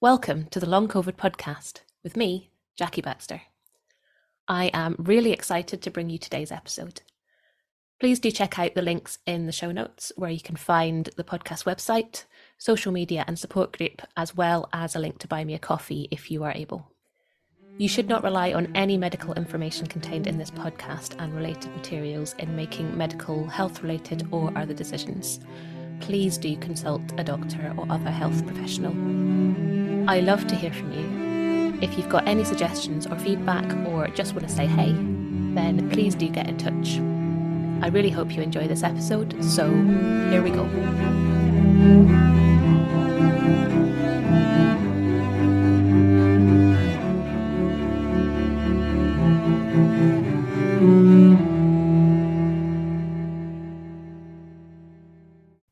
Welcome to the Long COVID podcast with me, Jackie Baxter. I am really excited to bring you today's episode. Please do check out the links in the show notes where you can find the podcast website, social media and support group, as well as a link to buy me a coffee if you are able. You should not rely on any medical information contained in this podcast and related materials in making medical, health-related or other decisions. Please do consult a doctor or other health professional. I love to hear from you. If you've got any suggestions or feedback or just want to say hey, then please do get in touch. I really hope you enjoy this episode, so here we go.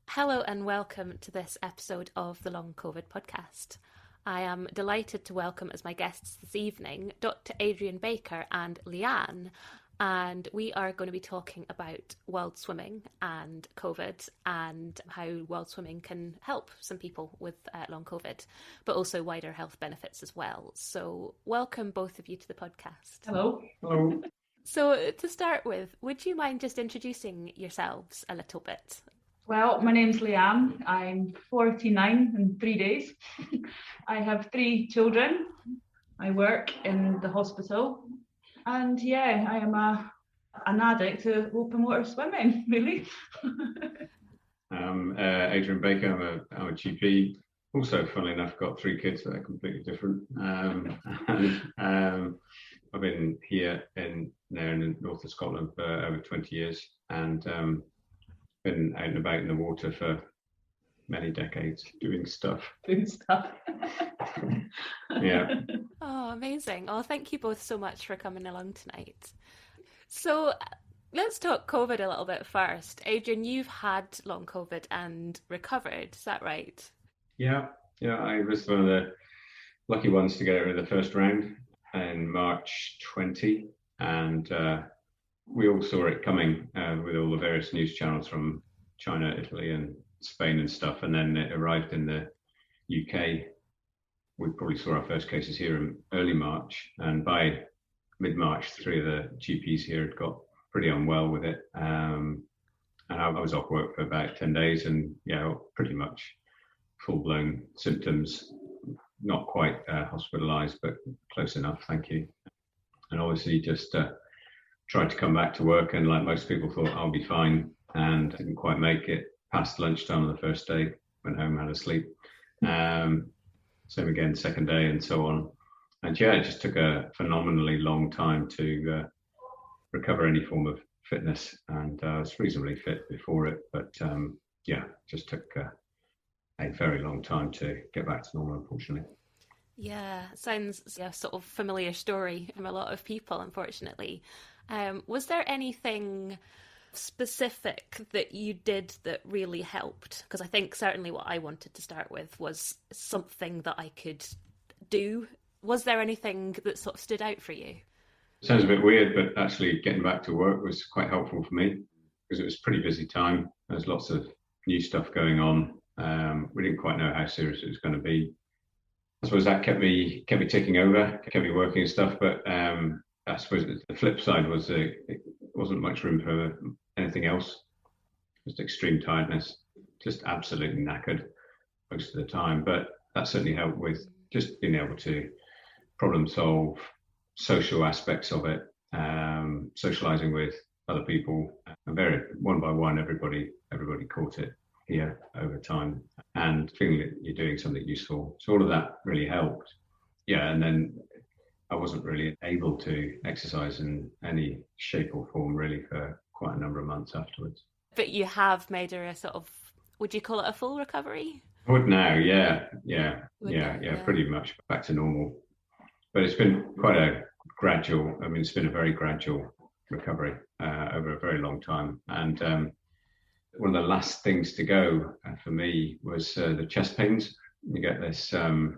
Hello and welcome to this episode of the Long COVID podcast. I am delighted to welcome as my guests this evening Dr Adrian Baker and Leanne, and we are going to be talking about world swimming and COVID and how world swimming can help some people with long COVID, but also wider health benefits as well. So welcome both of you to the podcast. Hello. Hello. So to start with, would you mind just introducing yourselves a little bit? Well, my name's Leanne. I'm 49 in 3 days. I have 3 children. I work in the hospital. And yeah, I am an addict to open water swimming, really. I'm Adrian Baker. I'm a GP. Also, funnily enough, got 3 kids that are completely different. I've been here in Nairn in north of Scotland for over 20 years and been out and about in the water for many decades doing stuff. Yeah. Oh, amazing. Oh, thank you both so much for coming along tonight. So let's talk COVID a little bit first. Adrian, you've had long COVID and recovered, is that right? Yeah, I was one of the lucky ones to get out of the first round in March 20, and we all saw it coming with all the various news channels from China, Italy and Spain and stuff. And then it arrived in the UK. We probably saw our first cases here in early March. And by mid-March, 3 of the GPs here had got pretty unwell with it. And I was off work for about 10 days and pretty much full-blown symptoms, not quite hospitalized, but close enough, thank you. And obviously just tried to come back to work, and like most people thought I'll be fine, and didn't quite make it past lunchtime on the first day. Went home, had a sleep. Same again, second day, and so on. And it just took a phenomenally long time to recover any form of fitness. And I was reasonably fit before it, but just took a very long time to get back to normal, unfortunately. Yeah, sounds a sort of familiar story from a lot of people, unfortunately. Was there anything specific that you did that really helped? Because I think certainly what I wanted to start with was something that I could do. Was there anything that sort of stood out for you? Sounds a bit weird, but actually getting back to work was quite helpful for me because it was a pretty busy time. There's lots of new stuff going on. We didn't quite know how serious it was going to be. I suppose that kept me ticking over, kept me working and stuff. But I suppose the flip side was it wasn't much room for anything else. Just extreme tiredness, just absolutely knackered most of the time. But that certainly helped with just being able to problem solve, social aspects of it, socializing with other people. And one by one, everybody caught it here over time, and feeling that you're doing something useful. So all of that really helped. Yeah, and then I wasn't really able to exercise in any shape or form really for quite a number of months afterwards. But you have made her a sort of, would you call it a full recovery? I would now, yeah, pretty much back to normal. But it's been quite it's been a very gradual recovery over a very long time. And one of the last things to go for me was the chest pains. You get this, I've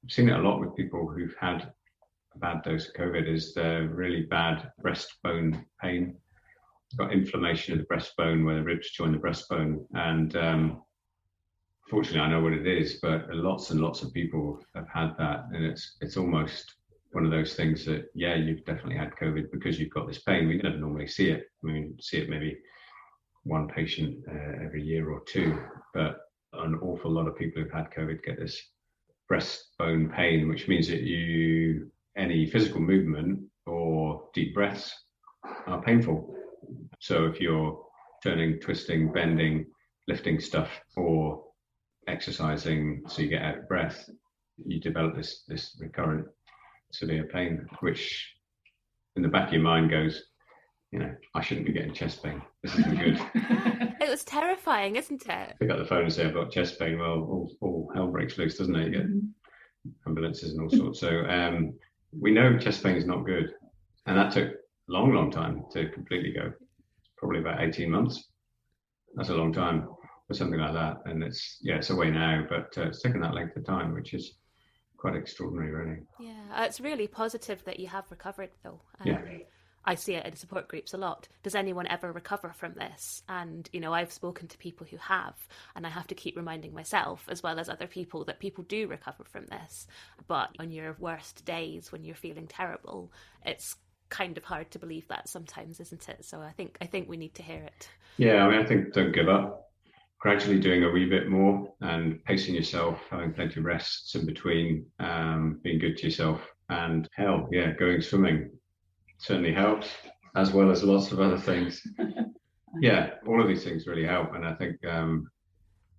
seen it a lot with people who've had a bad dose of COVID, is the really bad breastbone pain. You've got inflammation of the breastbone where the ribs join the breastbone. And fortunately, I know what it is, but lots and lots of people have had that, and it's almost one of those things that, yeah, you've definitely had COVID because you've got this pain. We never normally see it. I mean, see it maybe one patient every year or two, but an awful lot of people who've had COVID get this breastbone pain, which means that any physical movement or deep breaths are painful. So if you're turning, twisting, bending, lifting stuff, or exercising so you get out of breath, you develop this recurrent severe pain, which in the back of your mind goes, I shouldn't be getting chest pain. This isn't good. It was terrifying, isn't it? Pick up the phone and say, I've got chest pain. Well, all hell breaks loose, doesn't it? You get ambulances and all sorts. So we know chest pain is not good. And that took a long, long time to completely go. Probably about 18 months. That's a long time for something like that. And it's away now, but it's taken that length of time, which is quite extraordinary, really. Yeah, it's really positive that you have recovered, though. Yeah. I see it in support groups a lot. Does anyone ever recover from this? And, I've spoken to people who have, and I have to keep reminding myself, as well as other people, that people do recover from this. But on your worst days, when you're feeling terrible, it's kind of hard to believe that sometimes, isn't it? So I think we need to hear it. Yeah, I think don't give up. Gradually doing a wee bit more and pacing yourself, having plenty of rests in between, being good to yourself, and going swimming certainly helps, as well as lots of other things. Yeah, all of these things really help, and I think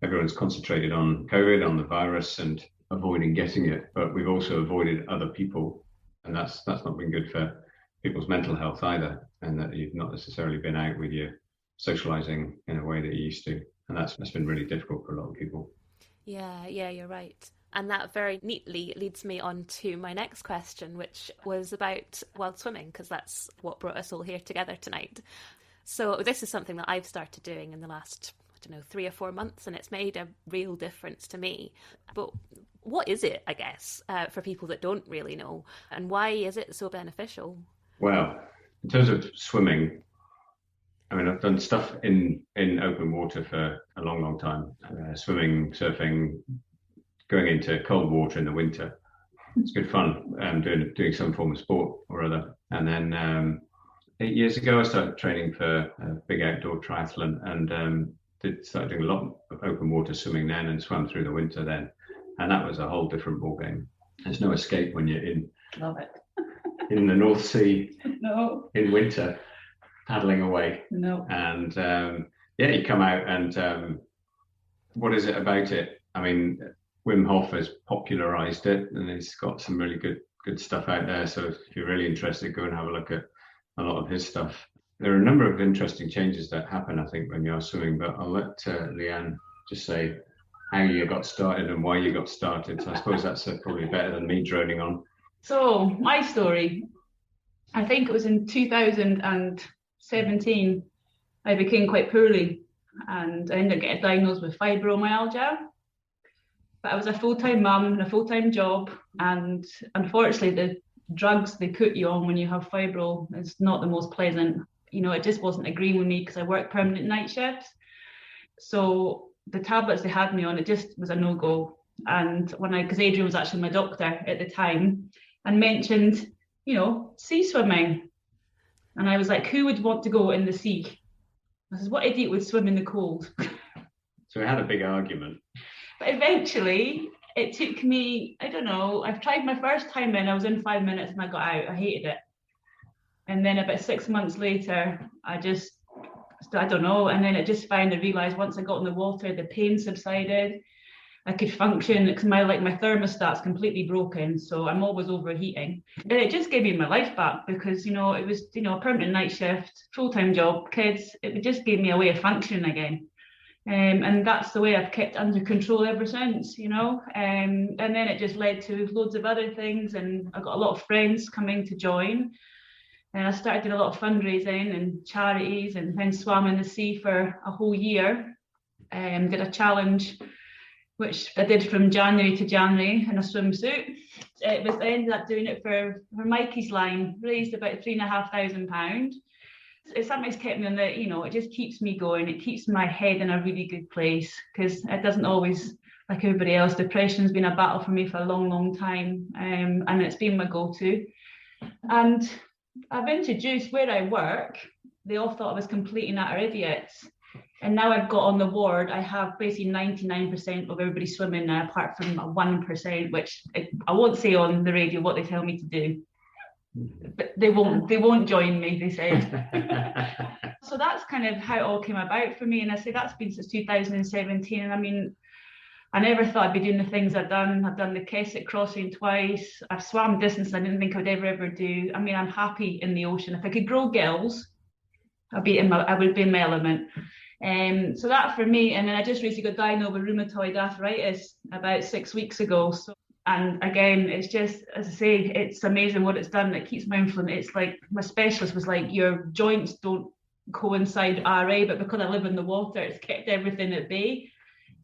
everyone's concentrated on COVID, on the virus, and avoiding getting it, but we've also avoided other people, and that's not been good for people's mental health either, and that you've not necessarily been out with your socializing in a way that you used to, and that's been really difficult for a lot of people. Yeah, you're right. And that very neatly leads me on to my next question, which was about wild swimming, because that's what brought us all here together tonight. So this is something that I've started doing in the last, 3 or 4 months, and it's made a real difference to me. But what is it, I guess, for people that don't really know, and why is it so beneficial? Well, in terms of swimming, I mean, I've done stuff in open water for a long, long time. Swimming, surfing, going into cold water in the winter. It's good fun, doing some form of sport or other. And then 8 years ago, I started training for a big outdoor triathlon, and started doing a lot of open water swimming then, and swam through the winter then. And that was a whole different ballgame. There's no escape when you're Love it. in the North Sea No. in winter, paddling away. No. And you come out, and what is it about it? I mean, Wim Hof has popularized it, and he's got some really good stuff out there. So if you're really interested, go and have a look at a lot of his stuff. There are a number of interesting changes that happen, I think, when you're swimming, but I'll let Leanne just say how you got started and why you got started. So I suppose that's probably better than me droning on. So my story, I think it was in 2017, I became quite poorly, and I ended up getting diagnosed with fibromyalgia. But I was a full-time mum and a full-time job, and unfortunately the drugs they put you on when you have fibro is not the most pleasant. It just wasn't agreeing with me because I work permanent night shifts. So the tablets they had me on, it just was a no-go. And because Adrian was actually my doctor at the time, and mentioned, sea swimming. And I was like, who would want to go in the sea? I said, what idiot would swim in the cold? So we had a big argument. But eventually, it took me, I don't know, I've tried my first time in, I was in 5 minutes and I got out. I hated it. And then about 6 months later, I don't know. And then it just finally realised once I got in the water, the pain subsided. I could function because my thermostat's completely broken, so I'm always overheating. And it just gave me my life back because, it was, a permanent night shift, full-time job, kids. It just gave me a way of functioning again. And that's the way I've kept under control ever since, and then it just led to loads of other things, and I got a lot of friends coming to join, and I started doing a lot of fundraising and charities, and then swam in the sea for a whole year, did a challenge which I did from January to January in a swimsuit. I ended up doing it for Mikey's line, raised about £3,500. It's something that's kept me on the, it just keeps me going. It keeps my head in a really good place, because it doesn't always, like everybody else, depression's been a battle for me for a long, long time. And it's been my go-to. And I've introduced where I work, they all thought I was complete and utter idiots. And now I've got on the ward, I have basically 99% of everybody swimming now, apart from 1%, which I won't say on the radio what they tell me to do. But they won't join me, they said. So that's kind of how it all came about for me. And I say that's been since 2017. And I mean, I never thought I'd be doing the things I've done. I've done the Keswick crossing twice. I've swam distance I didn't think I would ever do. I mean, I'm happy in the ocean. If I could grow gills, I would be in my element. So that for me. And then I just recently got diagnosed with rheumatoid arthritis about 6 weeks ago. And again, it's just, as I say, it's amazing what it's done. It keeps my inflammation. It's like my specialist was like, your joints don't coincide RA, but because I live in the water, it's kept everything at bay.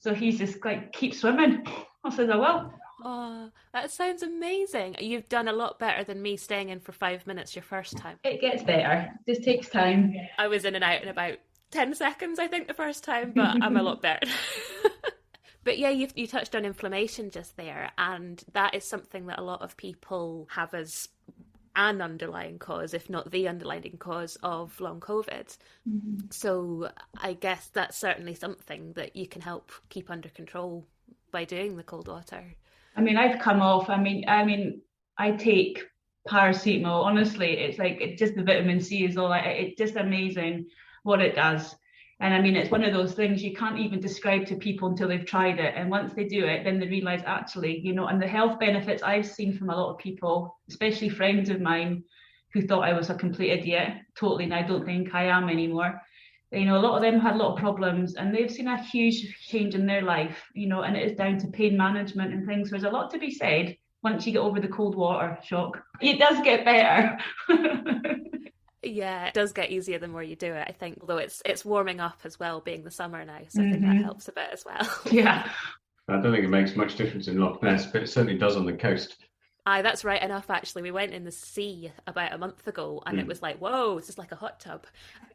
So he's just like, keep swimming. I said, I will. Oh, that sounds amazing. You've done a lot better than me staying in for 5 minutes your first time. It gets better. It just takes time. I was in and out in about 10 seconds, I think, the first time, but I'm a lot better. But yeah, you touched on inflammation just there, and that is something that a lot of people have as an underlying cause, if not the underlying cause of long COVID. Mm-hmm. So I guess that's certainly something that you can help keep under control by doing the cold water. I mean, I've come off. I mean, I take paracetamol. Honestly, it's just the vitamin C is all. It's just amazing what it does. And I mean, it's one of those things you can't even describe to people until they've tried it. And once they do it, then they realize actually, and the health benefits I've seen from a lot of people, especially friends of mine who thought I was a complete idiot, totally, and I don't think I am anymore. A lot of them had a lot of problems and they've seen a huge change in their life, and it is down to pain management and things. There's a lot to be said once you get over the cold water shock. It does get better. Yeah, it does get easier the more you do it, I think, although it's warming up as well, being the summer now, so I think that helps a bit as well. Yeah. I don't think it makes much difference in Loch Ness, but it certainly does on the coast. Aye, that's right enough, actually. We went in the sea about a month ago and it was like, whoa, this is like a hot tub.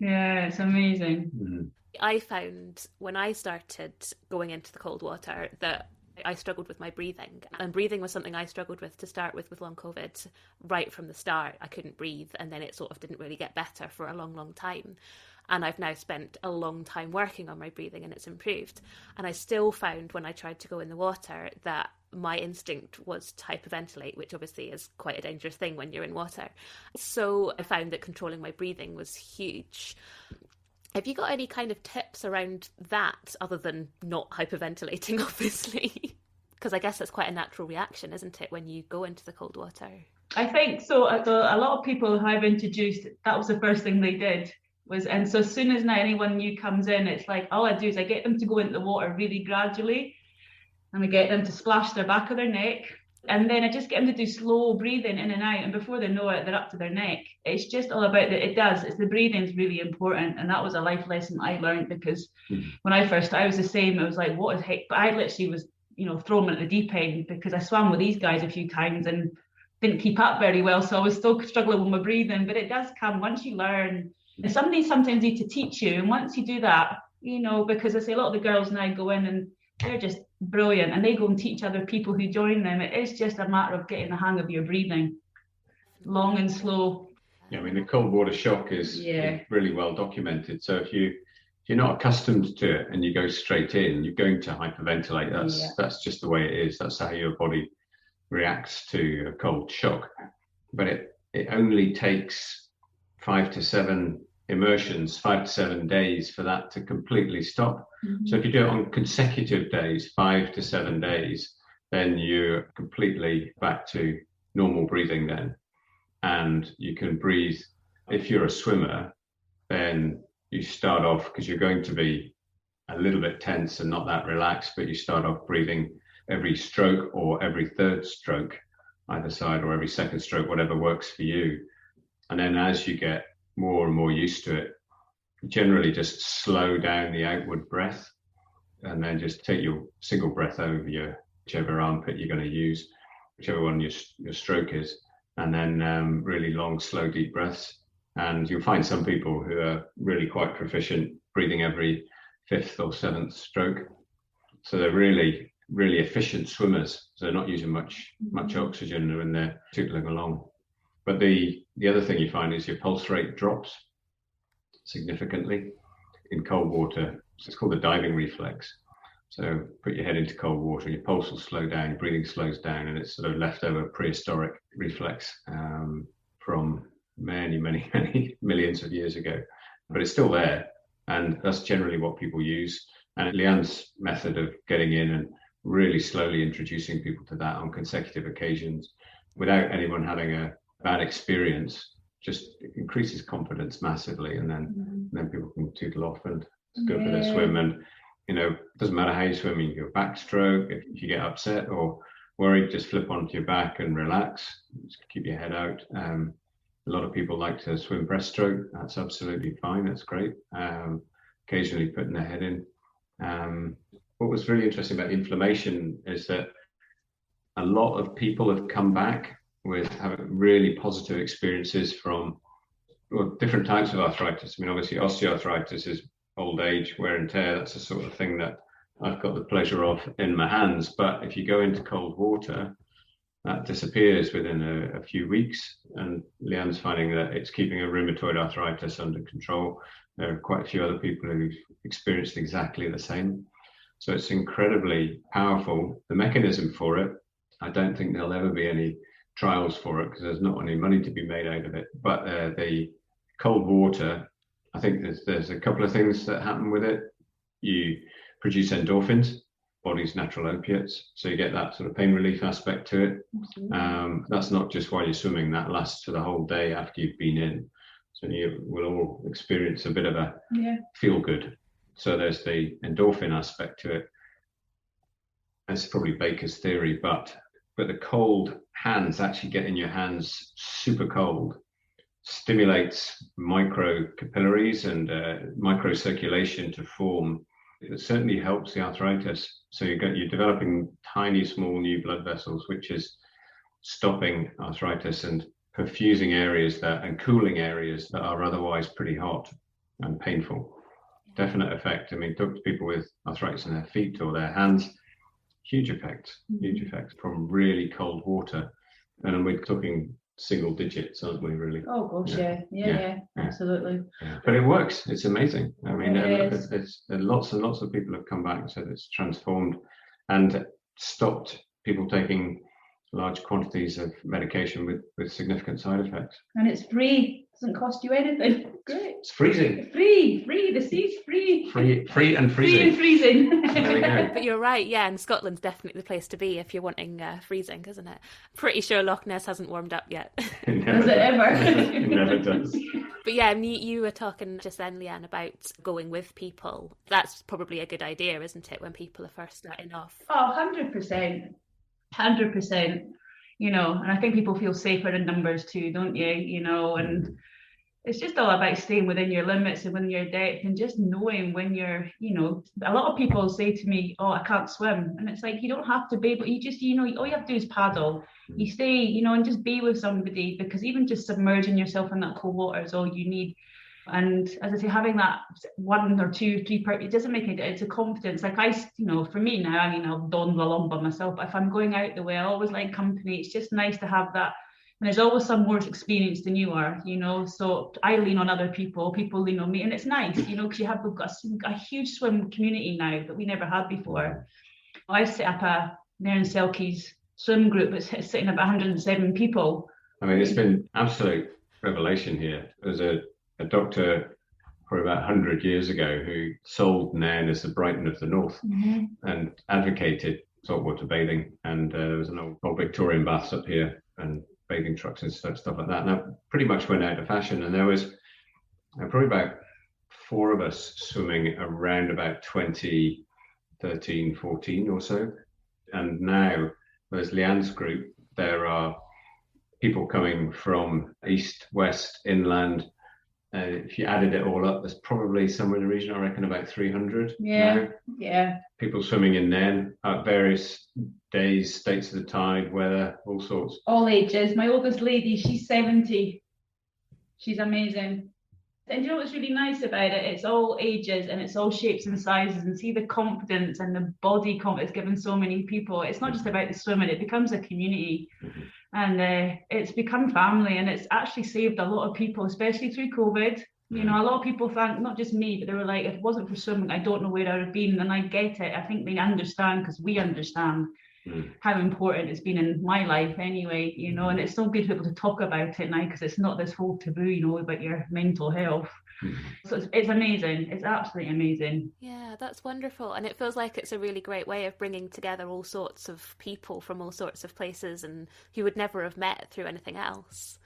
Yeah, it's amazing. Mm-hmm. I found when I started going into the cold water that I struggled with my breathing, and breathing was something I struggled with to start with long COVID. Right from the start, I couldn't breathe, and then it sort of didn't really get better for a long, long time. And I've now spent a long time working on my breathing and it's improved. And I still found when I tried to go in the water that my instinct was to hyperventilate, which obviously is quite a dangerous thing when you're in water. So I found that controlling my breathing was huge. Have you got any kind of tips around that, other than not hyperventilating, obviously? Because I guess that's quite a natural reaction, isn't it, when you go into the cold water? I think so. A lot of people who I've introduced, that was the first thing they did. And so as soon as now anyone new comes in, it's like, all I do is I get them to go into the water really gradually, and we get them to splash the back of their neck. And then I just get them to do slow breathing in and out. And before they know it, they're up to their neck. It's just all about it's the breathing is really important. And that was a life lesson I learned, because when I first started, I was the same. I was like, what is heck? But I literally was, thrown at the deep end, because I swam with these guys a few times and didn't keep up very well. So I was still struggling with my breathing. But it does come once you learn. And somebody sometimes need to teach you. And once you do that, because I say a lot of the girls now go in and they're just brilliant, and they go and teach other people who join them. It is just a matter of getting the hang of your breathing, long and slow. Yeah, I mean, the cold water shock is really well documented. So if you're not accustomed to it and you go straight in, you're going to hyperventilate. That's just the way it is. That's how your body reacts to a cold shock. But it only takes 5 to 7 immersions, 5 to 7 days for that to completely stop. Mm-hmm. So if you do it on consecutive days, 5 to 7 days, then you're completely back to normal breathing then. And you can breathe. If you're a swimmer, then you start off, because you're going to be a little bit tense and not that relaxed, but you start off breathing every stroke or every third stroke, either side, or every second stroke, whatever works for you. And then as you get more and more used to it, generally just slow down the outward breath, and then just take your single breath over your whichever armpit you're going to use, whichever one your stroke is, and then really long, slow, deep breaths, And you'll find some people who are really quite proficient breathing every 5th or 7th stroke. So they're really, really efficient swimmers. So they're not using much oxygen when they're tootling along. But the other thing you find is your pulse rate drops significantly in cold water. It's called the diving reflex. So put your head into cold water, your pulse will slow down, your breathing slows down, and it's sort of leftover prehistoric reflex from many, many, many millions of years ago. But it's still there, and that's generally what people use. And Leanne's method of getting in and really slowly introducing people to that on consecutive occasions without anyone having a bad experience just increases confidence massively, and then people can tootle off and go for their swim. And it doesn't matter how you swim, you can go backstroke. If you get upset or worried, just flip onto your back and relax, just keep your head out. A lot of people like to swim breaststroke. That's absolutely fine, that's great. Occasionally putting their head in. What was really interesting about inflammation is that a lot of people have come back with having really positive experiences from different types of arthritis. I mean, obviously osteoarthritis is old age, wear and tear. That's the sort of thing that I've got the pleasure of in my hands. But if you go into cold water, that disappears within a few weeks. And Leanne's finding that it's keeping a rheumatoid arthritis under control. There are quite a few other people who've experienced exactly the same. So it's incredibly powerful. The mechanism for it, I don't think there'll ever be any trials for it because there's not any money to be made out of it. But the cold water, I think there's a couple of things that happen with it. You produce endorphins, body's natural opiates, so you get that sort of pain relief aspect to it. That's not just while you're swimming, that lasts for the whole day after you've been in. So you will all experience a bit of a feel good. So there's the endorphin aspect to it. That's probably Baker's theory, but the cold hands, actually getting your hands super cold, stimulates micro capillaries and micro circulation to form. It certainly helps the arthritis. So you're developing tiny, small new blood vessels, which is stopping arthritis and perfusing areas and cooling areas that are otherwise pretty hot and painful. Definite effect. I mean, talk to people with arthritis in their feet or their hands. Huge effects from really cold water. And we're talking single digits, aren't we, really? Oh, gosh, yeah, absolutely. Yeah. But it works. It's amazing. I mean, there's lots and lots of people have come back and said it's transformed and stopped people taking large quantities of medication with significant side effects. And it's free. Doesn't cost you anything. Great. It's freezing. Free. The sea's free. Free and freezing. Free and freezing. There we go. But you're right, yeah, and Scotland's definitely the place to be if you're wanting freezing, isn't it? Pretty sure Loch Ness hasn't warmed up yet. Does it ever? It never does. But yeah, you were talking just then, Leanne, about going with people. That's probably a good idea, isn't it, when people are first starting off? Oh, 100%. 100%. And I think people feel safer in numbers too, don't you? And it's just all about staying within your limits and within your depth and just knowing when you're, a lot of people say to me, oh, I can't swim. And it's like, you don't have to be, but you just, all you have to do is paddle. You stay, and just be with somebody, because even just submerging yourself in that cold water is all you need. And as I say, having that 1 or 2, 3 it doesn't make it, it's a confidence. Like for me now, I'll dawdle along by myself, but if I'm going out the way, I always like company. It's just nice to have that. And there's always some more experienced than you are, so I lean on other people lean on me, and it's nice, because we've got a huge swim community now that we never had before. I've set up a Nairn Selkies swim group that's sitting about 107 people. I mean, it's been absolute revelation here. There's a doctor for about 100 years ago who sold Nairn as the Brighton of the North and advocated saltwater bathing. And there was an old Victorian baths up here and bathing trucks and stuff like that. And that pretty much went out of fashion. And there was probably about 4 of us swimming around about 2013, 14 or so. And now there's Leanne's group. There are people coming from east, west, inland. If you added it all up, there's probably somewhere in the region, I reckon, about 300 now. Yeah. People swimming in Nairn at various days, states of the tide, weather, all sorts. All ages. My oldest lady, she's 70. She's amazing. And you know what's really nice about it? It's all ages and it's all shapes and sizes, and see the confidence and the body confidence given so many people. It's not just about the swimming, it becomes a community, and it's become family, and it's actually saved a lot of people, especially through COVID. You know, a lot of people think, not just me, but they were like, if it wasn't for swimming, I don't know where I would have been. And I get it. I think they understand, because we understand how important it's been in my life anyway, you know, and it's so good to be able to talk about it now, because it's not this whole taboo, you know, about your mental health. So it's amazing. It's absolutely amazing. Yeah, that's wonderful. And it feels like it's a really great way of bringing together all sorts of people from all sorts of places and who would never have met through anything else.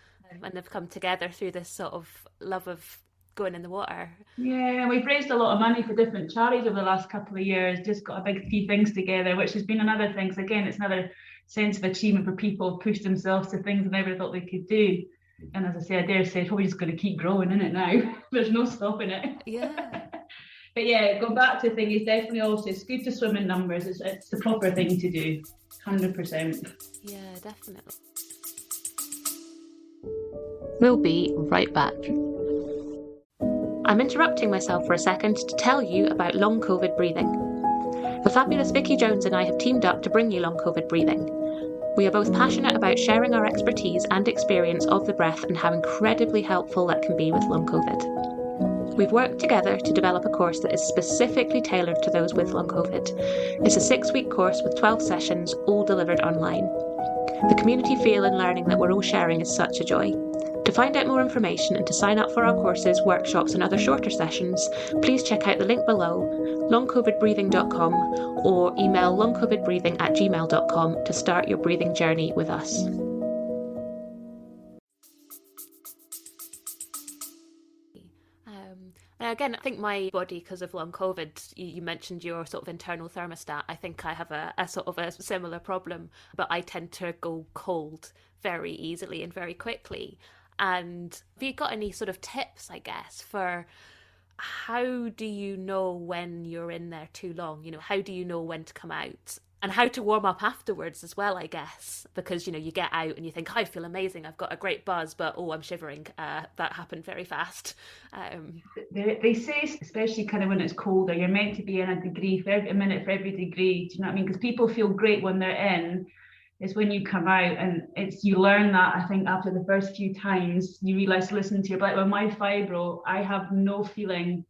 And they've come together through this sort of love of going in the water. Yeah, we've raised a lot of money for different charities over the last couple of years, just got a big few things together, which has been another thing. So again, it's another sense of achievement for people who pushed themselves to things they never thought they could do. And as I say, I dare say, it's probably just going to keep growing, isn't it now? There's no stopping it. Yeah. But yeah, going back to the thing, is definitely also, it's good to swim in numbers. It's the proper thing to do, 100%. Yeah, definitely. We'll be right back. I'm interrupting myself for a second to tell you about long COVID breathing. The fabulous Vicky Jones and I have teamed up to bring you long COVID breathing. We are both passionate about sharing our expertise and experience of the breath and how incredibly helpful that can be with long COVID. We've worked together to develop a course that is specifically tailored to those with long COVID. It's a 6-week course with 12 sessions, all delivered online. The community feel and learning that we're all sharing is such a joy. To find out more information and to sign up for our courses, workshops and other shorter sessions, please check out the link below, longcovidbreathing.com, or email longcovidbreathing@gmail.com to start your breathing journey with us. Now again, I think my body, because of long COVID, you mentioned your sort of internal thermostat. I think I have a sort of a similar problem, but I tend to go cold very easily and very quickly. And have you got any sort of tips, I guess, for how do you know when you're in there too long? You know, how do you know when to come out? And how to warm up afterwards as well, I guess, because, you know, you get out and you think, I feel amazing, I've got a great buzz, but, oh, I'm shivering. That happened very fast. They say, especially kind of when it's colder, you're meant to be in a minute for every degree. Do you know what I mean? Because people feel great when they're in. It's when you come out, and you learn that, I think, after the first few times, you realise, listening to your body. With my fibro, I have no feeling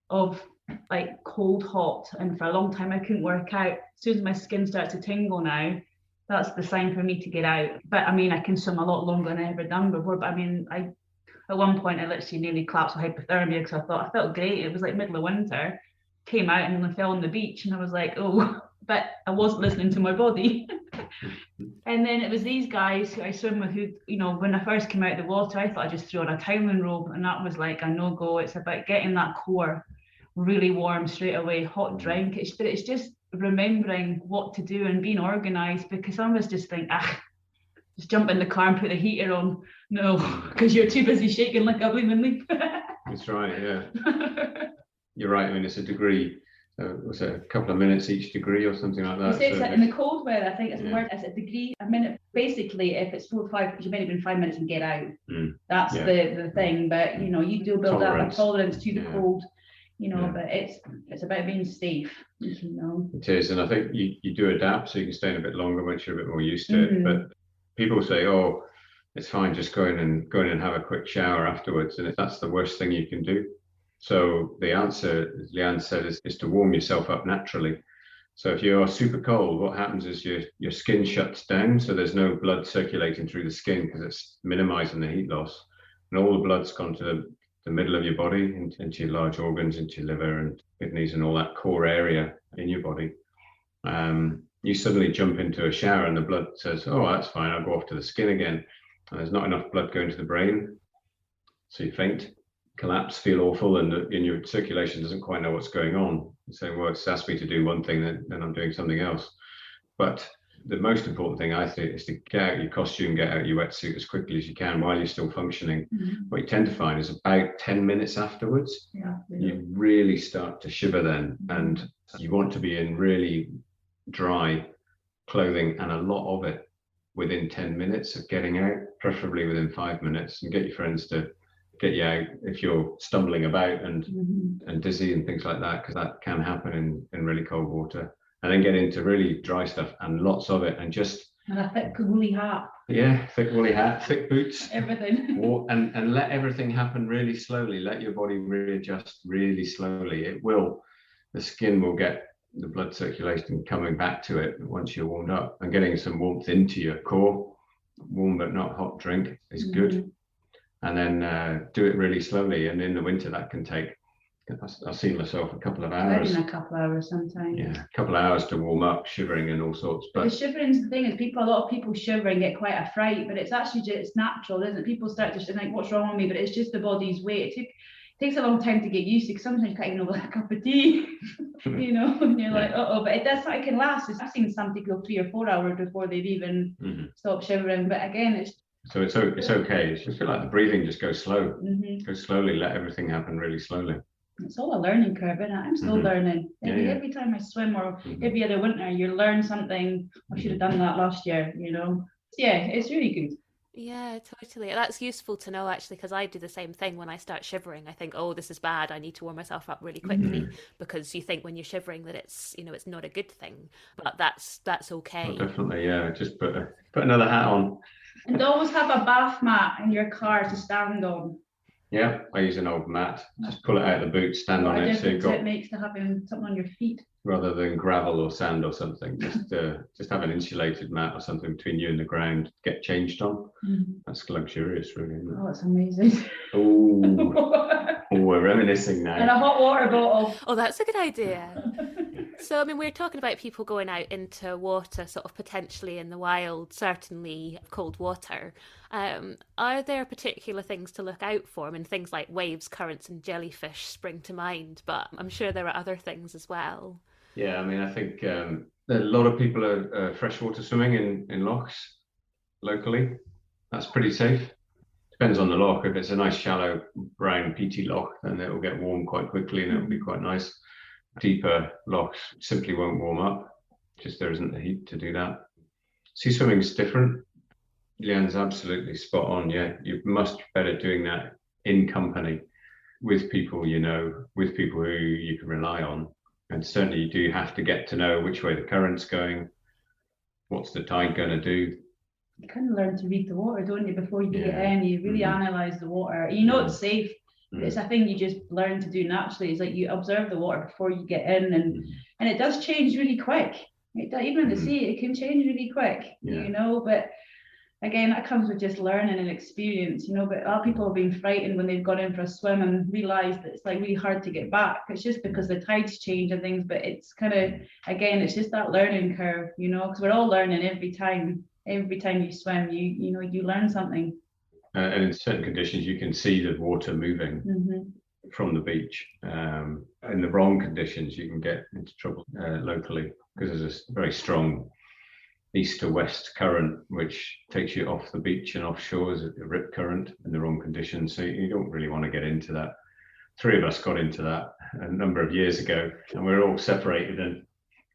of like cold hot, and for a long time I couldn't work out. As soon as my skin starts to tingle now, that's the sign for me to get out. But I mean, I can swim a lot longer than I ever done before, but I mean, at one point I literally nearly collapsed with hypothermia, because I felt great. It was like middle of winter, came out and then I fell on the beach, and I was like, oh, but I wasn't listening to my body. And then it was these guys who I swim with who, you know, when I first came out of the water, I thought I just threw on a towel robe, and that was like a no-go. It's about getting that core really warm straight away, hot drink. It's just remembering what to do and being organised, because some of us just think, just jump in the car and put the heater on. No, because you're too busy shaking like a blooming leaf. That's right, yeah. You're right, I mean, it's a degree. Was it a couple of minutes each degree or something like that? So in the cold weather, I think it's more as a degree a minute. Basically, if it's 4 or 5, you might have been 5 minutes and get out. That's the thing. But you know, you do build up a tolerance to the cold. You know, but it's about being safe. You know, it is, and I think you do adapt, so you can stay in a bit longer once you're a bit more used to it. But people say, "Oh, it's fine, just go in and have a quick shower afterwards," and that's the worst thing you can do. So the answer, as Leanne said, is to warm yourself up naturally. So if you're super cold, what happens is your skin shuts down, so there's no blood circulating through the skin, because it's minimizing the heat loss, and all the blood's gone to the middle of your body, into your large organs, into your liver and kidneys and all that core area in your body. You suddenly jump into a shower and the blood says, oh, that's fine, I'll go off to the skin again. And there's not enough blood going to the brain. So you faint, collapse, feel awful, and your circulation doesn't quite know what's going on. You're saying, well, it's asked me to do one thing, then I'm doing something else. But the most important thing, I think, is to get out your costume, get out your wetsuit as quickly as you can while you're still functioning. What you tend to find is about 10 minutes afterwards, you really start to shiver then, and you want to be in really dry clothing, and a lot of it within 10 minutes of getting out, preferably within 5 minutes, and get your friends to get you out if you're stumbling about and Mm-hmm. dizzy and things like that, because that can happen in really cold water. And then get into really dry stuff and lots of it, and just And a thick woolly hat. Yeah, thick woolly hat, thick boots, Everything. and let everything happen really slowly. Let your body readjust really slowly. The skin will get the blood circulation coming back to it once you're warmed up, and getting some warmth into your core. Warm but not hot drink is good. And then do it really slowly. And in the winter, that can take, I've seen myself, a couple of hours. In a couple of hours sometimes. Yeah, a couple of hours to warm up, shivering and all sorts. But the shivering's the thing, is a lot of people shiver and get quite a fright, but it's actually it's natural, isn't it? People start to think, what's wrong with me? But it's just the body's weight. It takes a long time to get used to, because sometimes you can't even have a cup of tea, you know, and you're like, but it can last. I've seen some people 3 or 4 hours before they've even stopped shivering. But again, it's okay. It's just feel like the breathing just goes slow. Go slowly, let everything happen really slowly. It's all a learning curve, isn't it? I'm still learning. Every time I swim, or every other winter, you learn something. I should have done that last year, you know. Yeah, it's really good. Yeah, totally. That's useful to know, actually, because I do the same thing. When I start shivering, I think, oh, this is bad. I need to warm myself up really quickly, because you think when you're shivering that it's not a good thing, but that's okay. Oh, definitely, yeah. Just put another hat on. And always have a bath mat in your car to stand on. Yeah, I use an old mat. Just pull it out of the boot, stand on it. So you've got, it makes to having something on your feet. Rather than gravel or sand or something, just have an insulated mat or something between you and the ground. Get changed on. That's luxurious, really, isn't it? Oh, it's amazing. Oh, we're reminiscing now. And a hot water bottle. Oh, that's a good idea. So, I mean, we're talking about people going out into water, sort of potentially in the wild, certainly cold water. Are there particular things to look out for? I mean, things like waves, currents, and jellyfish spring to mind, but I'm sure there are other things as well. Yeah, I mean, I think a lot of people are freshwater swimming in lochs locally. That's pretty safe. Depends on the loch. If it's a nice shallow brown peaty loch, then it will get warm quite quickly and it will be quite nice. Deeper lochs simply won't warm up. Just there isn't the heat to do that. Sea swimming is different. Leanne's absolutely spot on. Yeah, you're much better doing that in company with people you know, with people who you can rely on. And certainly you do have to get to know which way the current's going, what's the tide going to do. You kind of learn to read the water, don't you, before you get in. You really analyse the water. You know it's safe. It's a thing you just learn to do naturally. It's like you observe the water before you get in, and it does change really quick. Even in the sea, it can change really quick, you know. But again, that comes with just learning and experience, you know. But a lot of people have been frightened when they've gone in for a swim and realised that it's like really hard to get back. It's just because the tides change and things. But it's kind of, again, it's just that learning curve, you know, because we're all learning every time. Every time you swim, you learn something. And in certain conditions, you can see the water moving from the beach. In the wrong conditions, you can get into trouble locally, because there's a very strong east to west current, which takes you off the beach and offshore as a rip current in the wrong conditions. So you don't really want to get into that. 3 of us got into that a number of years ago, and we were all separated and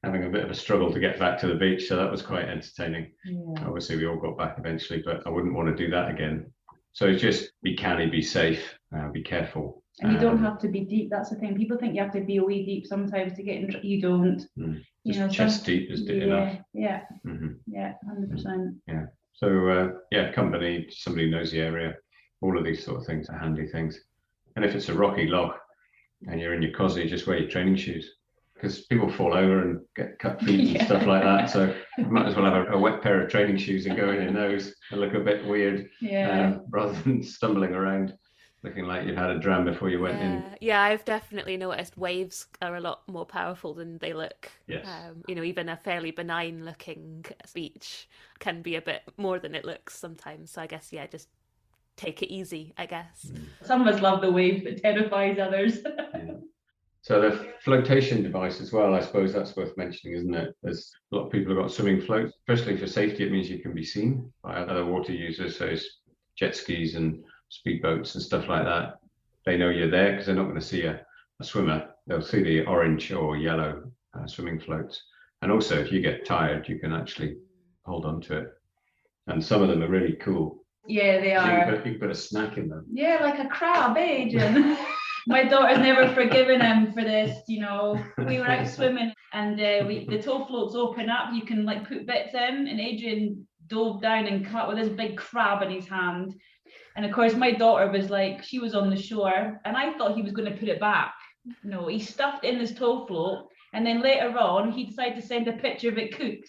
having a bit of a struggle to get back to the beach. So that was quite entertaining. Yeah. Obviously, we all got back eventually, but I wouldn't want to do that again. So it's just be canny, be safe, be careful. And you don't have to be deep. That's the thing. People think you have to be way deep sometimes to get in. You don't. Just chest deep is enough. Yeah. Yeah, 100%. Yeah. So company, somebody who knows the area. All of these sort of things are handy things. And if it's a rocky loch and you're in your cosy, just wear your training shoes, because people fall over and get cut feet and stuff like that. So you might as well have a wet pair of training shoes and go in your nose and look a bit weird, rather than stumbling around looking like you had a dram before you went in. Yeah, I've definitely noticed waves are a lot more powerful than they look. Yes. Even a fairly benign looking beach can be a bit more than it looks sometimes. So I guess, just take it easy, I guess. Some of us love the wave, but terrifies others. So the flotation device as well, I suppose that's worth mentioning, isn't it? There's a lot of people who've got swimming floats. Firstly, for safety, it means you can be seen by other water users, so it's jet skis and speedboats and stuff like that. They know you're there because they're not going to see a swimmer. They'll see the orange or yellow swimming floats. And also, if you get tired, you can actually hold on to it. And some of them are really cool. Yeah, they You are. can put a snack in them. Yeah, like a crab, Adrian. My daughter's never forgiven him for this. We were out swimming and the tow floats open up. You can like put bits in, and Adrian dove down and caught with this big crab in his hand. And of course, my daughter was like, she was on the shore, and I thought he was going to put it back. No, he stuffed in his tow float, and then later on, he decided to send a picture of it cooked.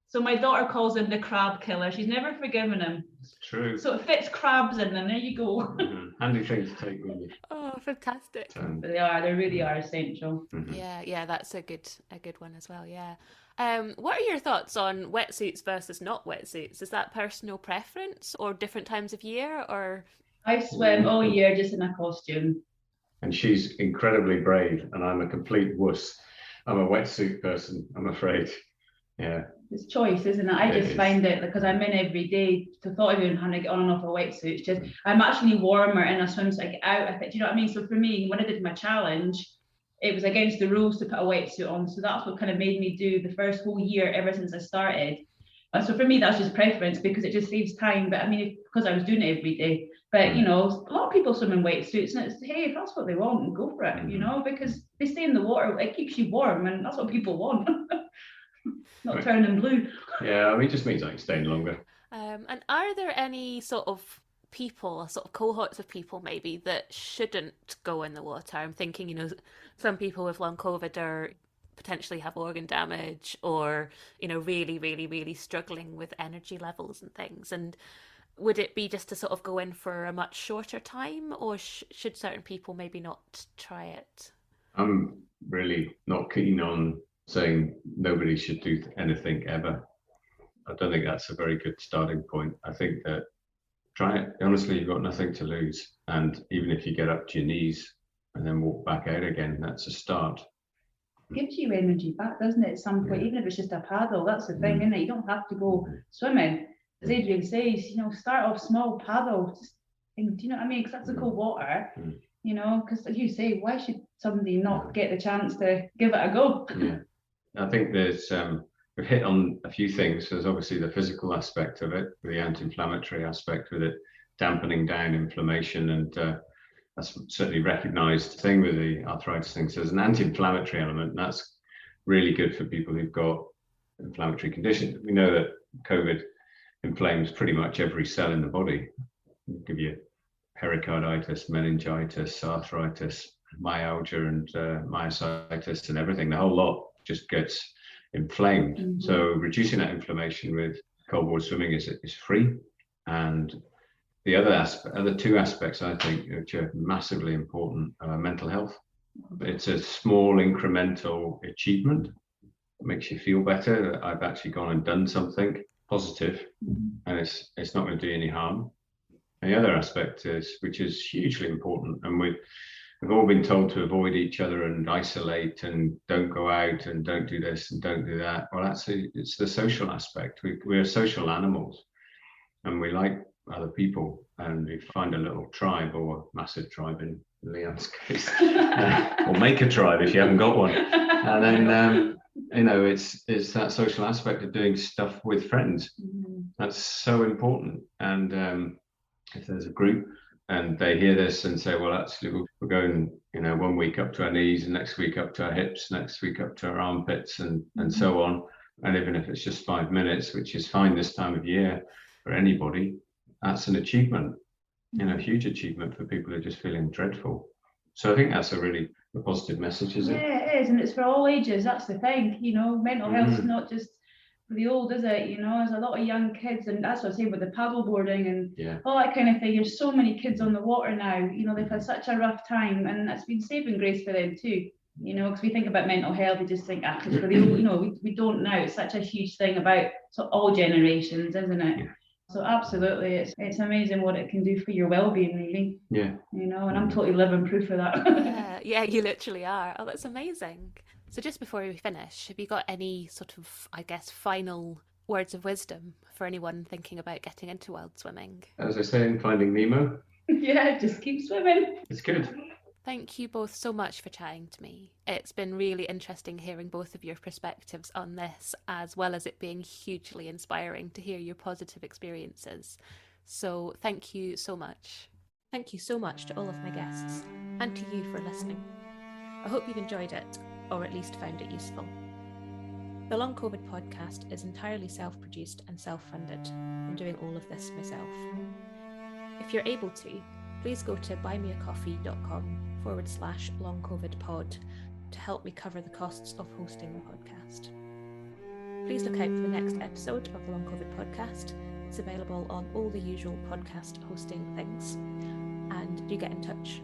So my daughter calls him the crab killer. She's never forgiven him. It's true. So it fits crabs in them. There you go. Mm-hmm. Handy thing to take with you. Oh, fantastic. But they really are essential. Mm-hmm. Yeah, that's a good one as well. Yeah. What are your thoughts on wetsuits versus not wetsuits? Is that personal preference or different times of year, or? I swim all year just in a costume. And she's incredibly brave, and I'm a complete wuss. I'm a wetsuit person, I'm afraid. Yeah. It's choice, isn't it? I just find it because I'm in every day. The thought of even having to get on and off a wetsuit, it's just I'm actually warmer in a swimsuit. I get out. I think, do you know what I mean? So for me, when I did my challenge, it was against the rules to put a wetsuit on. So that's what kind of made me do the first whole year ever since I started. So for me, that's just preference because it just saves time. But I mean, because I was doing it every day. But a lot of people swim in wetsuits, and it's hey, if that's what they want, go for it. Because they stay in the water, it keeps you warm, and that's what people want. Not turning blue. Yeah, I mean, it just means I can stay longer. And are there any sort of people, sort of cohorts of people maybe that shouldn't go in the water? I'm thinking, some people with long COVID are potentially have organ damage or, really, really, really struggling with energy levels and things. And would it be just to sort of go in for a much shorter time, or should certain people maybe not try it? I'm really not keen on saying nobody should do anything ever. I don't think that's a very good starting point. I think that try it. Honestly, you've got nothing to lose. And even if you get up to your knees and then walk back out again, that's a start. Gives you energy back, doesn't it, at some point, even if it's just a paddle. That's the thing, isn't it? You don't have to go swimming. As Adrian says, start off small, paddle. Just, do you know what I mean? Because that's the cold water. Because as you say, why should somebody not get the chance to give it a go? Yeah. I think there's we've hit on a few things. There's obviously the physical aspect of it, the anti-inflammatory aspect with it, dampening down inflammation, and that's certainly recognised thing with the arthritis thing. So there's an anti-inflammatory element, and that's really good for people who've got inflammatory conditions. We know that COVID inflames pretty much every cell in the body. It'll give you pericarditis, meningitis, arthritis, myalgia, and myositis, and everything. The whole lot just gets inflamed. So reducing that inflammation with cold water swimming is free. And the other two aspects I think which are massively important are mental health. It's a small incremental achievement. It makes you feel better that I've actually gone and done something positive, and it's not going to do any harm. And the other aspect is, which is hugely important, and we've all been told to avoid each other and isolate and don't go out and don't do this and don't do that. Well, it's the social aspect. We're social animals, and we like other people, and we find a little tribe or a massive tribe in Leanne's case, or make a tribe if you haven't got one. And then it's that social aspect of doing stuff with friends. That's so important. And if there's a group and they hear this and say, well, actually, we're going, 1 week up to our knees, and next week up to our hips, next week up to our armpits, and so on. And even if it's just 5 minutes, which is fine this time of year for anybody, that's an achievement, huge achievement for people who are just feeling dreadful. So I think that's a really positive message, isn't it? Yeah, it is. And it's for all ages. That's the thing. Mental health is not just for the old, is it? There's a lot of young kids, and that's what I say with the paddle boarding and all that kind of thing. There's so many kids on the water now. They've had such a rough time, and that's been saving grace for them too. Because we think about mental health, we just think, it's for the old. We don't now. It's such a huge thing about all generations, isn't it? Yeah. So absolutely, it's amazing what it can do for your well-being, really. Yeah. And I'm totally living proof of that. Yeah, you literally are. Oh, that's amazing. So just before we finish, have you got any sort of, final words of wisdom for anyone thinking about getting into wild swimming? As I say in Finding Nemo. Yeah, just keep swimming. It's good. Thank you both so much for chatting to me. It's been really interesting hearing both of your perspectives on this, as well as it being hugely inspiring to hear your positive experiences. So thank you so much. Thank you so much to all of my guests and to you for listening. I hope you've enjoyed it, or at least found it useful. The Long COVID podcast is entirely self-produced and self-funded. I'm doing all of this myself. If you're able to, please go to buymeacoffee.com/longcovidpod to help me cover the costs of hosting the podcast. Please look out for the next episode of the Long COVID podcast. It's available on all the usual podcast hosting things. And do get in touch